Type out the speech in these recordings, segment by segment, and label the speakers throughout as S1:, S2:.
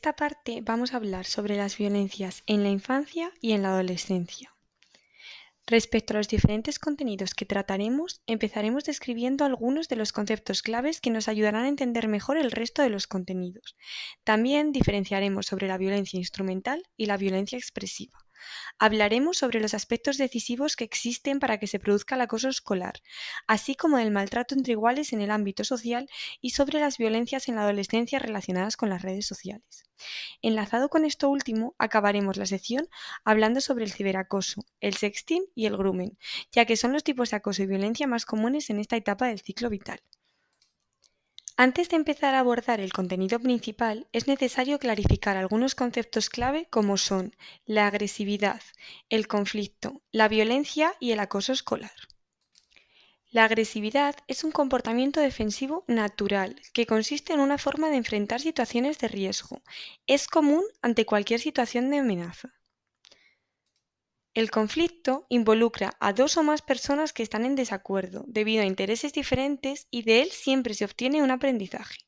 S1: Esta parte vamos a hablar sobre las violencias en la infancia y en la adolescencia. Respecto a los diferentes contenidos que trataremos, empezaremos describiendo algunos de los conceptos claves que nos ayudarán a entender mejor el resto de los contenidos. También diferenciaremos sobre la violencia instrumental y la violencia expresiva. Hablaremos sobre los aspectos decisivos que existen para que se produzca el acoso escolar, así como del maltrato entre iguales en el ámbito social y sobre las violencias en la adolescencia relacionadas con las redes sociales. Enlazado con esto último, acabaremos la sección hablando sobre el ciberacoso, el sexting y el grooming, ya que son los tipos de acoso y violencia más comunes en esta etapa del ciclo vital. Antes de empezar a abordar el contenido principal, es necesario clarificar algunos conceptos clave como son la agresividad, el conflicto, la violencia y el acoso escolar. La agresividad es un comportamiento defensivo natural que consiste en una forma de enfrentar situaciones de riesgo. Es común ante cualquier situación de amenaza. El conflicto involucra a dos o más personas que están en desacuerdo debido a intereses diferentes y de él siempre se obtiene un aprendizaje.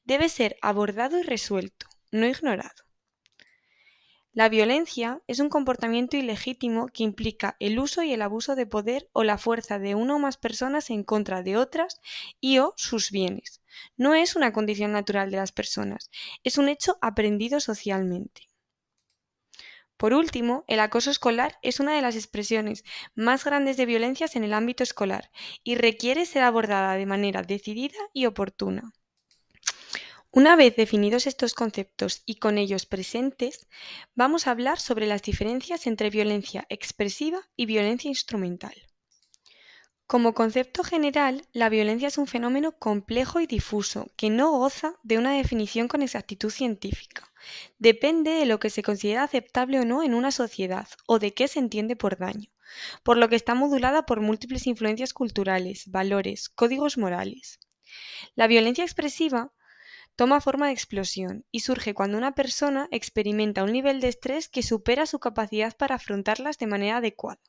S1: Debe ser abordado y resuelto, no ignorado. La violencia es un comportamiento ilegítimo que implica el uso y el abuso de poder o la fuerza de una o más personas en contra de otras y o sus bienes. No es una condición natural de las personas, es un hecho aprendido socialmente. Por último, el acoso escolar es una de las expresiones más grandes de violencias en el ámbito escolar y requiere ser abordada de manera decidida y oportuna. Una vez definidos estos conceptos y con ellos presentes, vamos a hablar sobre las diferencias entre violencia expresiva y violencia instrumental. Como concepto general, la violencia es un fenómeno complejo y difuso que no goza de una definición con exactitud científica. Depende de lo que se considera aceptable o no en una sociedad o de qué se entiende por daño, por lo que está modulada por múltiples influencias culturales, valores, códigos morales. La violencia expresiva toma forma de explosión y surge cuando una persona experimenta un nivel de estrés que supera su capacidad para afrontarlas de manera adecuada.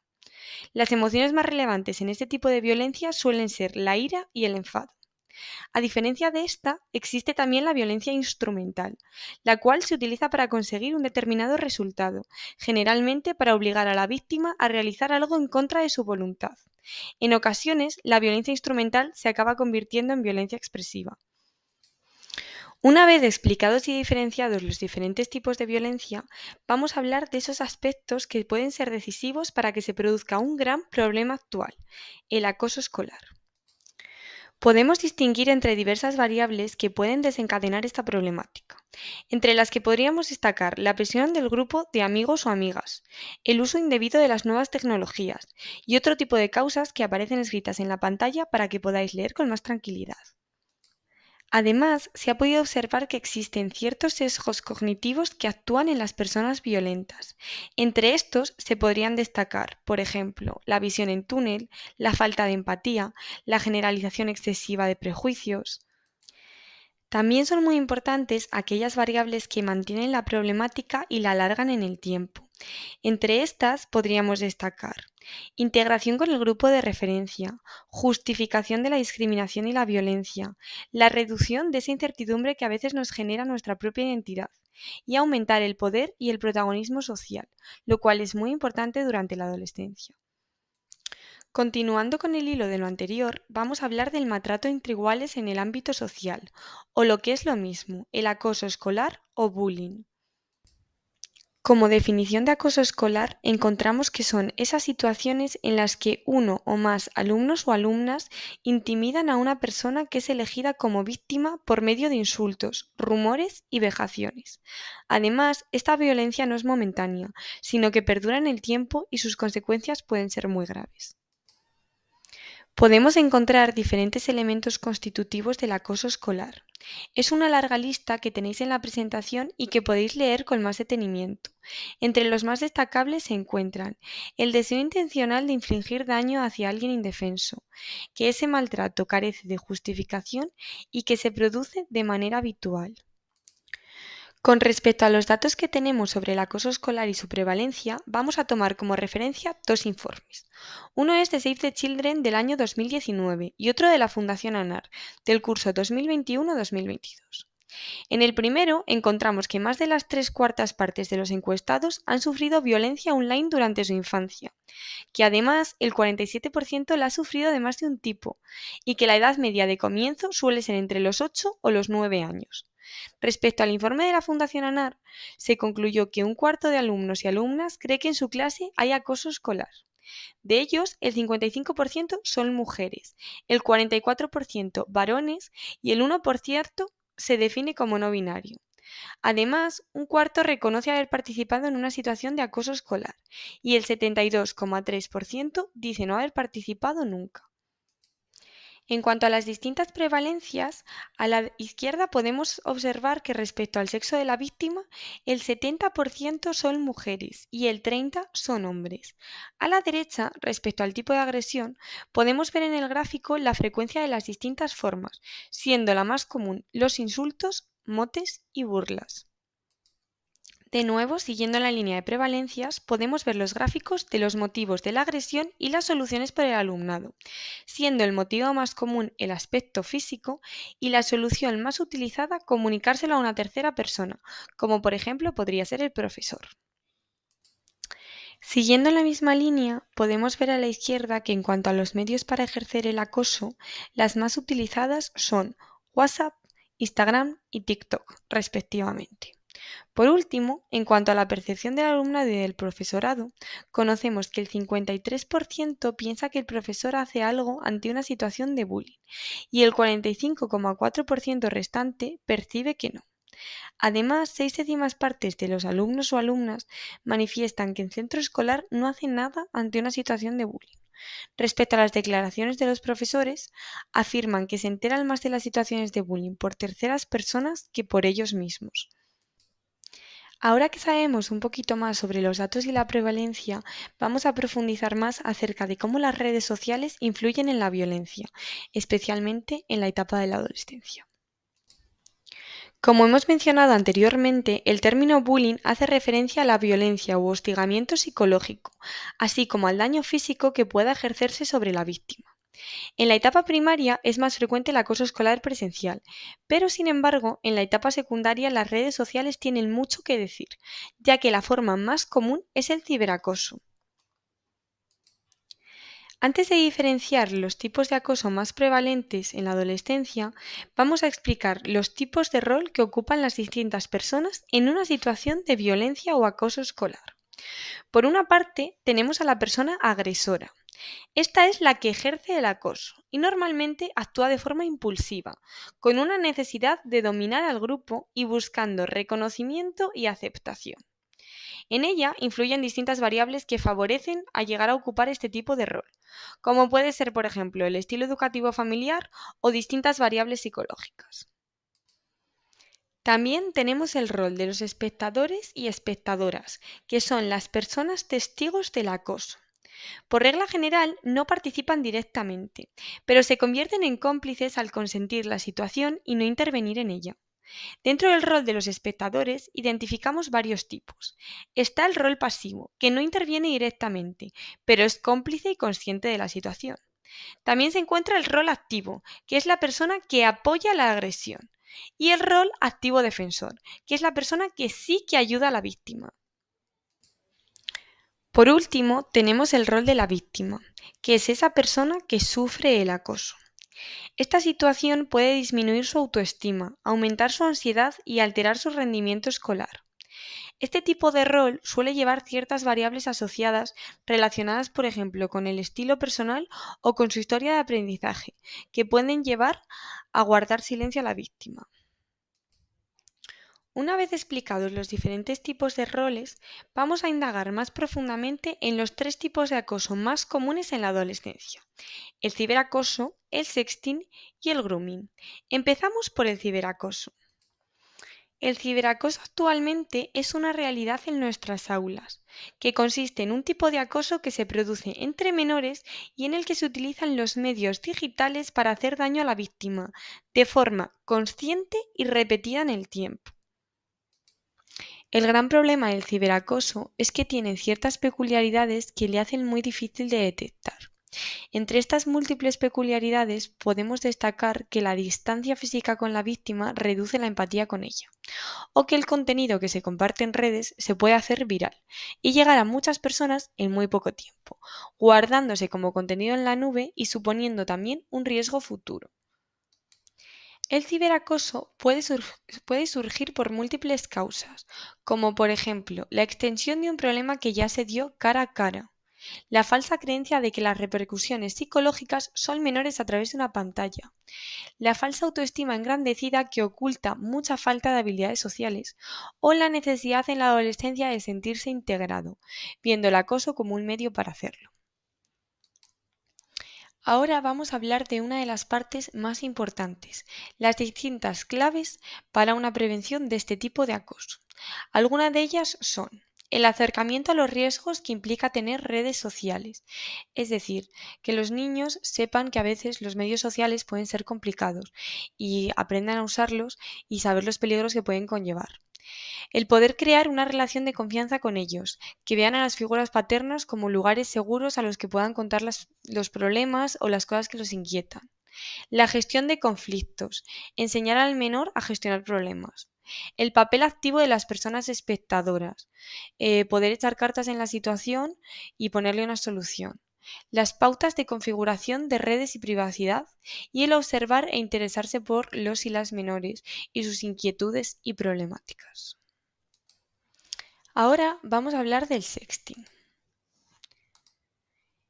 S1: Las emociones más relevantes en este tipo de violencia suelen ser la ira y el enfado. A diferencia de esta, existe también la violencia instrumental, la cual se utiliza para conseguir un determinado resultado, generalmente para obligar a la víctima a realizar algo en contra de su voluntad. En ocasiones, la violencia instrumental se acaba convirtiendo en violencia expresiva. Una vez explicados y diferenciados los diferentes tipos de violencia, vamos a hablar de esos aspectos que pueden ser decisivos para que se produzca un gran problema actual, el acoso escolar. Podemos distinguir entre diversas variables que pueden desencadenar esta problemática, entre las que podríamos destacar la presión del grupo de amigos o amigas, el uso indebido de las nuevas tecnologías y otro tipo de causas que aparecen escritas en la pantalla para que podáis leer con más tranquilidad. Además, se ha podido observar que existen ciertos sesgos cognitivos que actúan en las personas violentas. Entre estos se podrían destacar, por ejemplo, la visión en túnel, la falta de empatía, la generalización excesiva de prejuicios. También son muy importantes aquellas variables que mantienen la problemática y la alargan en el tiempo. Entre estas podríamos destacar integración con el grupo de referencia, justificación de la discriminación y la violencia, la reducción de esa incertidumbre que a veces nos genera nuestra propia identidad y aumentar el poder y el protagonismo social, lo cual es muy importante durante la adolescencia. Continuando con el hilo de lo anterior, vamos a hablar del maltrato entre iguales en el ámbito social, o lo que es lo mismo, el acoso escolar o bullying. Como definición de acoso escolar, encontramos que son esas situaciones en las que uno o más alumnos o alumnas intimidan a una persona que es elegida como víctima por medio de insultos, rumores y vejaciones. Además, esta violencia no es momentánea, sino que perdura en el tiempo y sus consecuencias pueden ser muy graves. Podemos encontrar diferentes elementos constitutivos del acoso escolar. Es una larga lista que tenéis en la presentación y que podéis leer con más detenimiento. Entre los más destacables se encuentran el deseo intencional de infligir daño hacia alguien indefenso, que ese maltrato carece de justificación y que se produce de manera habitual. Con respecto a los datos que tenemos sobre el acoso escolar y su prevalencia, vamos a tomar como referencia dos informes. Uno es de Save the Children del año 2019 y otro de la Fundación ANAR del curso 2021-2022. En el primero encontramos que más de las 3/4 partes de los encuestados han sufrido violencia online durante su infancia, que además el 47% la ha sufrido de más de un tipo y que la edad media de comienzo suele ser entre los 8 o los 9 años. Respecto al informe de la Fundación ANAR, se concluyó que un cuarto de alumnos y alumnas cree que en su clase hay acoso escolar. De ellos, el 55% son mujeres, el 44% varones y el 1% se define como no binario. Además, un cuarto reconoce haber participado en una situación de acoso escolar y el 72,3% dice no haber participado nunca. En cuanto a las distintas prevalencias, a la izquierda podemos observar que respecto al sexo de la víctima, el 70% son mujeres y el 30% son hombres. A la derecha, respecto al tipo de agresión, podemos ver en el gráfico la frecuencia de las distintas formas, siendo la más común los insultos, motes y burlas. De nuevo, siguiendo la línea de prevalencias, podemos ver los gráficos de los motivos de la agresión y las soluciones por el alumnado, siendo el motivo más común el aspecto físico y la solución más utilizada comunicárselo a una tercera persona, como por ejemplo podría ser el profesor. Siguiendo la misma línea, podemos ver a la izquierda que en cuanto a los medios para ejercer el acoso, las más utilizadas son WhatsApp, Instagram y TikTok, respectivamente. Por último, en cuanto a la percepción del alumnado y del profesorado, conocemos que el 53% piensa que el profesor hace algo ante una situación de bullying y el 45,4% restante percibe que no. Además, 6/10 de los alumnos o alumnas manifiestan que en centro escolar no hacen nada ante una situación de bullying. Respecto a las declaraciones de los profesores, afirman que se enteran más de las situaciones de bullying por terceras personas que por ellos mismos. Ahora que sabemos un poquito más sobre los datos y la prevalencia, vamos a profundizar más acerca de cómo las redes sociales influyen en la violencia, especialmente en la etapa de la adolescencia. Como hemos mencionado anteriormente, el término bullying hace referencia a la violencia u hostigamiento psicológico, así como al daño físico que pueda ejercerse sobre la víctima. En la etapa primaria es más frecuente el acoso escolar presencial, pero sin embargo, en la etapa secundaria las redes sociales tienen mucho que decir, ya que la forma más común es el ciberacoso. Antes de diferenciar los tipos de acoso más prevalentes en la adolescencia, vamos a explicar los tipos de rol que ocupan las distintas personas en una situación de violencia o acoso escolar. Por una parte, tenemos a la persona agresora. Esta es la que ejerce el acoso y normalmente actúa de forma impulsiva, con una necesidad de dominar al grupo y buscando reconocimiento y aceptación. En ella influyen distintas variables que favorecen a llegar a ocupar este tipo de rol, como puede ser, por ejemplo, el estilo educativo familiar o distintas variables psicológicas. También tenemos el rol de los espectadores y espectadoras, que son las personas testigos del acoso. Por regla general, no participan directamente, pero se convierten en cómplices al consentir la situación y no intervenir en ella. Dentro del rol de los espectadores identificamos varios tipos. Está el rol pasivo, que no interviene directamente, pero es cómplice y consciente de la situación. También se encuentra el rol activo, que es la persona que apoya la agresión. Y el rol activo defensor, que es la persona que sí que ayuda a la víctima. Por último, tenemos el rol de la víctima, que es esa persona que sufre el acoso. Esta situación puede disminuir su autoestima, aumentar su ansiedad y alterar su rendimiento escolar. Este tipo de rol suele llevar ciertas variables asociadas relacionadas, por ejemplo, con el estilo personal o con su historia de aprendizaje, que pueden llevar a guardar silencio a la víctima. Una vez explicados los diferentes tipos de roles, vamos a indagar más profundamente en los 3 tipos de acoso más comunes en la adolescencia: el ciberacoso, el sexting y el grooming. Empezamos por el ciberacoso. El ciberacoso actualmente es una realidad en nuestras aulas, que consiste en un tipo de acoso que se produce entre menores y en el que se utilizan los medios digitales para hacer daño a la víctima, de forma consciente y repetida en el tiempo. El gran problema del ciberacoso es que tiene ciertas peculiaridades que le hacen muy difícil de detectar. Entre estas múltiples peculiaridades podemos destacar que la distancia física con la víctima reduce la empatía con ella, o que el contenido que se comparte en redes se puede hacer viral y llegar a muchas personas en muy poco tiempo, guardándose como contenido en la nube y suponiendo también un riesgo futuro. El ciberacoso puede surgir por múltiples causas, como por ejemplo la extensión de un problema que ya se dio cara a cara, la falsa creencia de que las repercusiones psicológicas son menores a través de una pantalla, la falsa autoestima engrandecida que oculta mucha falta de habilidades sociales, o la necesidad en la adolescencia de sentirse integrado, viendo el acoso como un medio para hacerlo. Ahora vamos a hablar de una de las partes más importantes, las distintas claves para una prevención de este tipo de acoso. Algunas de ellas son el acercamiento a los riesgos que implica tener redes sociales, es decir, que los niños sepan que a veces los medios sociales pueden ser complicados y aprendan a usarlos y saber los peligros que pueden conllevar. El poder crear una relación de confianza con ellos, que vean a las figuras paternas como lugares seguros a los que puedan contar los problemas o las cosas que los inquietan. La gestión de conflictos, enseñar al menor a gestionar problemas. El papel activo de las personas espectadoras, poder echar cartas en la situación y ponerle una solución. Las pautas de configuración de redes y privacidad y el observar e interesarse por los y las menores y sus inquietudes y problemáticas. Ahora vamos a hablar del sexting.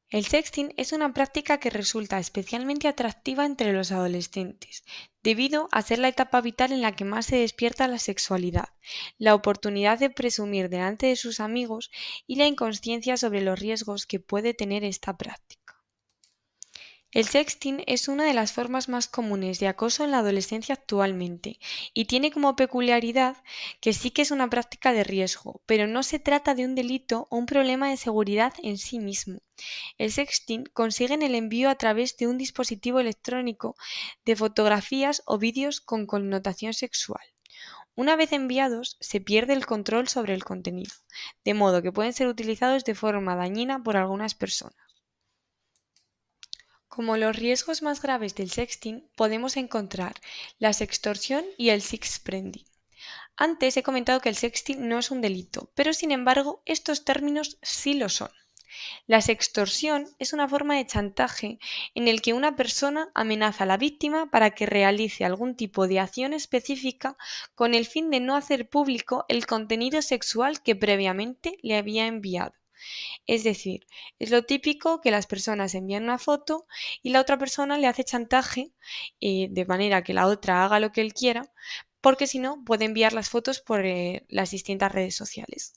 S1: El sexting es una práctica que resulta especialmente atractiva entre los adolescentes, debido a ser la etapa vital en la que más se despierta la sexualidad, la oportunidad de presumir delante de sus amigos y la inconsciencia sobre los riesgos que puede tener esta práctica. El sexting es una de las formas más comunes de acoso en la adolescencia actualmente y tiene como peculiaridad que sí que es una práctica de riesgo, pero no se trata de un delito o un problema de seguridad en sí mismo. El sexting consigue el envío a través de un dispositivo electrónico de fotografías o vídeos con connotación sexual. Una vez enviados, se pierde el control sobre el contenido, de modo que pueden ser utilizados de forma dañina por algunas personas. Como los riesgos más graves del sexting, podemos encontrar la sextorsión y el sextending. Antes he comentado que el sexting no es un delito, pero sin embargo estos términos sí lo son. La sextorsión es una forma de chantaje en el que una persona amenaza a la víctima para que realice algún tipo de acción específica con el fin de no hacer público el contenido sexual que previamente le había enviado. Es decir, es lo típico que las personas envían una foto y la otra persona le hace chantaje de manera que la otra haga lo que él quiera, porque si no puede enviar las fotos por las distintas redes sociales.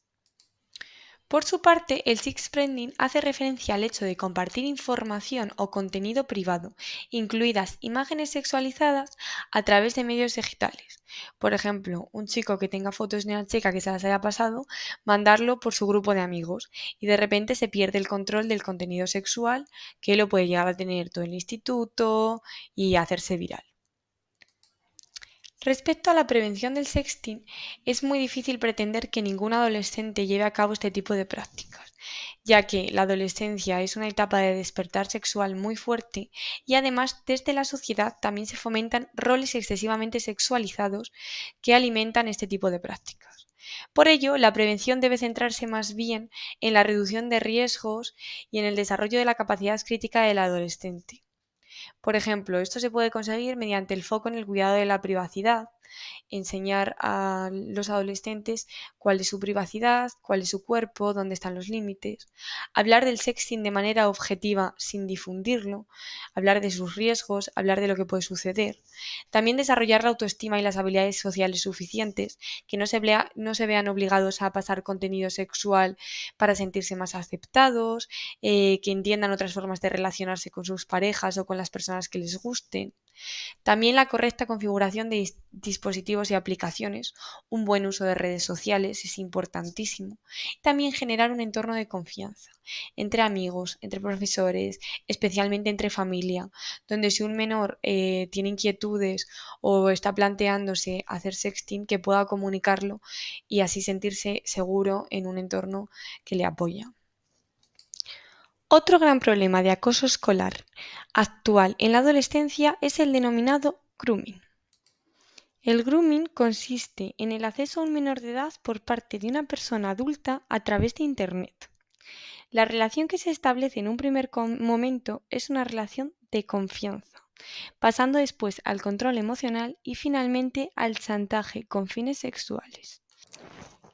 S1: Por su parte, el sextending hace referencia al hecho de compartir información o contenido privado, incluidas imágenes sexualizadas, a través de medios digitales. Por ejemplo, un chico que tenga fotos de una chica que se las haya pasado, mandarlo por su grupo de amigos y de repente se pierde el control del contenido sexual que lo puede llegar a tener todo el instituto y hacerse viral. Respecto a la prevención del sexting, es muy difícil pretender que ningún adolescente lleve a cabo este tipo de prácticas, ya que la adolescencia es una etapa de despertar sexual muy fuerte y además desde la sociedad también se fomentan roles excesivamente sexualizados que alimentan este tipo de prácticas. Por ello, la prevención debe centrarse más bien en la reducción de riesgos y en el desarrollo de la capacidad crítica del adolescente. Por ejemplo, esto se puede conseguir mediante el foco en el cuidado de la privacidad, enseñar a los adolescentes cuál es su privacidad, cuál es su cuerpo, dónde están los límites, hablar del sexting de manera objetiva sin difundirlo, hablar de sus riesgos, hablar de lo que puede suceder. También desarrollar la autoestima y las habilidades sociales suficientes, que no se vean obligados a pasar contenido sexual para sentirse más aceptados, que entiendan otras formas de relacionarse con sus parejas o con las personas que les gusten. También la correcta configuración de dispositivos y aplicaciones, un buen uso de redes sociales es importantísimo. También generar un entorno de confianza entre amigos, entre profesores, especialmente entre familia, donde si un menor tiene inquietudes o está planteándose hacer sexting, que pueda comunicarlo y así sentirse seguro en un entorno que le apoya. Otro gran problema de acoso escolar actual en la adolescencia es el denominado grooming. El grooming consiste en el acceso a un menor de edad por parte de una persona adulta a través de Internet. La relación que se establece en un primer momento es una relación de confianza, pasando después al control emocional y finalmente al chantaje con fines sexuales.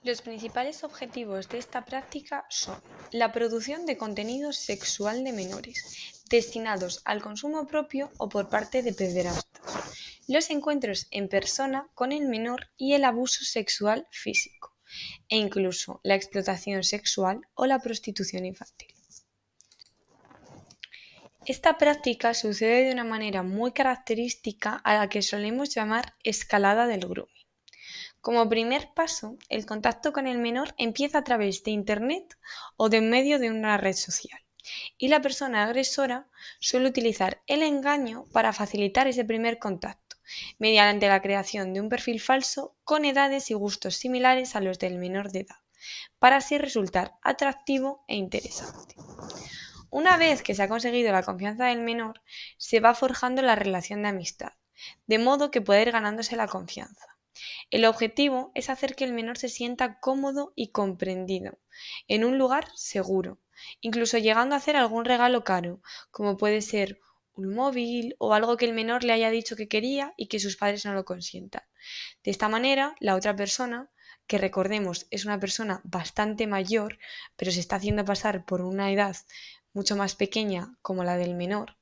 S1: Los principales objetivos de esta práctica son la producción de contenido sexual de menores, destinados al consumo propio o por parte de pederastas, los encuentros en persona con el menor y el abuso sexual físico, e incluso la explotación sexual o la prostitución infantil. Esta práctica sucede de una manera muy característica a la que solemos llamar escalada del grooming. Como primer paso, el contacto con el menor empieza a través de Internet o de en medio de una red social. Y la persona agresora suele utilizar el engaño para facilitar ese primer contacto, mediante la creación de un perfil falso con edades y gustos similares a los del menor de edad, para así resultar atractivo e interesante. Una vez que se ha conseguido la confianza del menor, se va forjando la relación de amistad, de modo que puede ir ganándose la confianza. El objetivo es hacer que el menor se sienta cómodo y comprendido, en un lugar seguro, incluso llegando a hacer algún regalo caro, como puede ser un móvil o algo que el menor le haya dicho que quería y que sus padres no lo consientan. De esta manera, la otra persona, que recordemos es una persona bastante mayor, pero se está haciendo pasar por una edad mucho más pequeña como la del menor,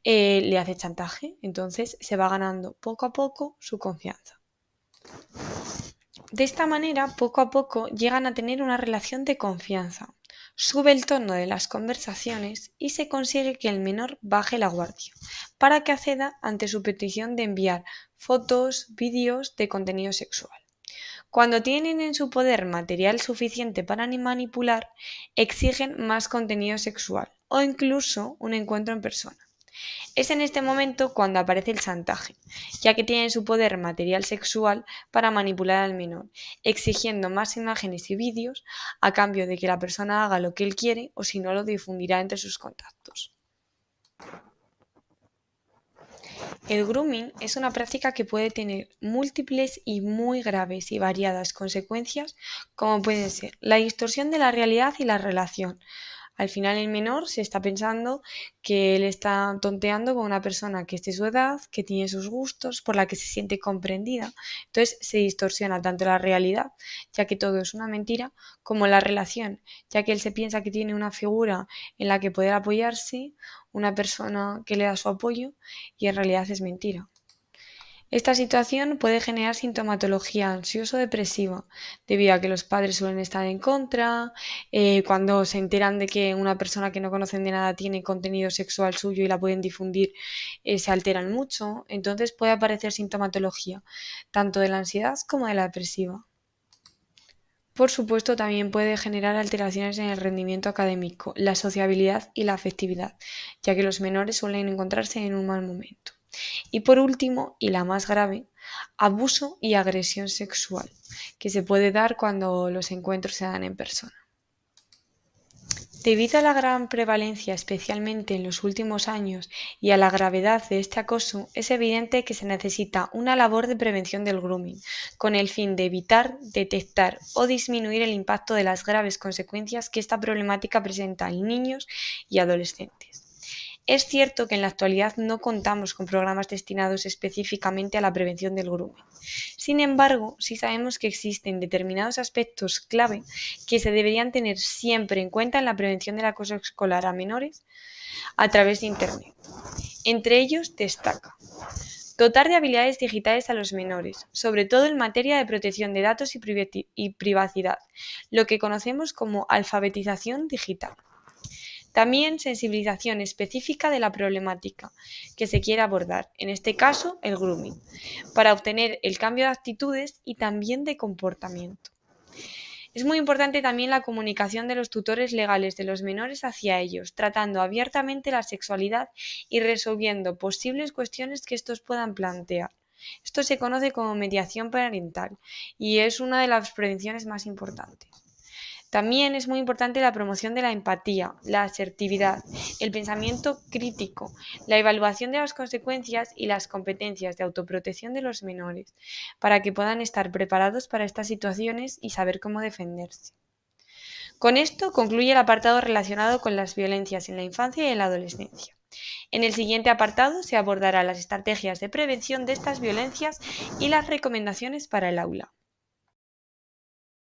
S1: le hace chantaje, entonces se va ganando poco a poco su confianza. De esta manera, poco a poco llegan a tener una relación de confianza. Sube el tono de las conversaciones y se consigue que el menor baje la guardia, para que acceda ante su petición de enviar fotos, vídeos de contenido sexual. Cuando tienen en su poder material suficiente para manipular, exigen más contenido sexual o incluso un encuentro en persona. Es en este momento cuando aparece el chantaje, ya que tiene en su poder material sexual para manipular al menor, exigiendo más imágenes y vídeos a cambio de que la persona haga lo que él quiere o si no lo difundirá entre sus contactos. El grooming es una práctica que puede tener múltiples y muy graves y variadas consecuencias, como pueden ser la distorsión de la realidad y la relación. Al final el menor se está pensando que él está tonteando con una persona que es de su edad, que tiene sus gustos, por la que se siente comprendida. Entonces se distorsiona tanto la realidad, ya que todo es una mentira, como la relación, ya que él se piensa que tiene una figura en la que poder apoyarse, una persona que le da su apoyo, y en realidad es mentira. Esta situación puede generar sintomatología ansioso-depresiva, debido a que los padres suelen estar en contra, cuando se enteran de que una persona que no conocen de nada tiene contenido sexual suyo y la pueden difundir, se alteran mucho, entonces puede aparecer sintomatología, tanto de la ansiedad como de la depresiva. Por supuesto, también puede generar alteraciones en el rendimiento académico, la sociabilidad y la afectividad, ya que los menores suelen encontrarse en un mal momento. Y por último, y la más grave, abuso y agresión sexual, que se puede dar cuando los encuentros se dan en persona. Debido a la gran prevalencia, especialmente en los últimos años, y a la gravedad de este acoso, es evidente que se necesita una labor de prevención del grooming, con el fin de evitar, detectar o disminuir el impacto de las graves consecuencias que esta problemática presenta en niños y adolescentes. Es cierto que en la actualidad no contamos con programas destinados específicamente a la prevención del grooming. Sin embargo, sí sabemos que existen determinados aspectos clave que se deberían tener siempre en cuenta en la prevención del acoso escolar a menores a través de Internet. Entre ellos destaca dotar de habilidades digitales a los menores, sobre todo en materia de protección de datos y privacidad, lo que conocemos como alfabetización digital. También sensibilización específica de la problemática que se quiere abordar, en este caso el grooming, para obtener el cambio de actitudes y también de comportamiento. Es muy importante también la comunicación de los tutores legales de los menores hacia ellos, tratando abiertamente la sexualidad y resolviendo posibles cuestiones que estos puedan plantear. Esto se conoce como mediación parental y es una de las prevenciones más importantes. También es muy importante la promoción de la empatía, la asertividad, el pensamiento crítico, la evaluación de las consecuencias y las competencias de autoprotección de los menores, para que puedan estar preparados para estas situaciones y saber cómo defenderse. Con esto concluye el apartado relacionado con las violencias en la infancia y en la adolescencia. En el siguiente apartado se abordarán las estrategias de prevención de estas violencias y las recomendaciones para el aula.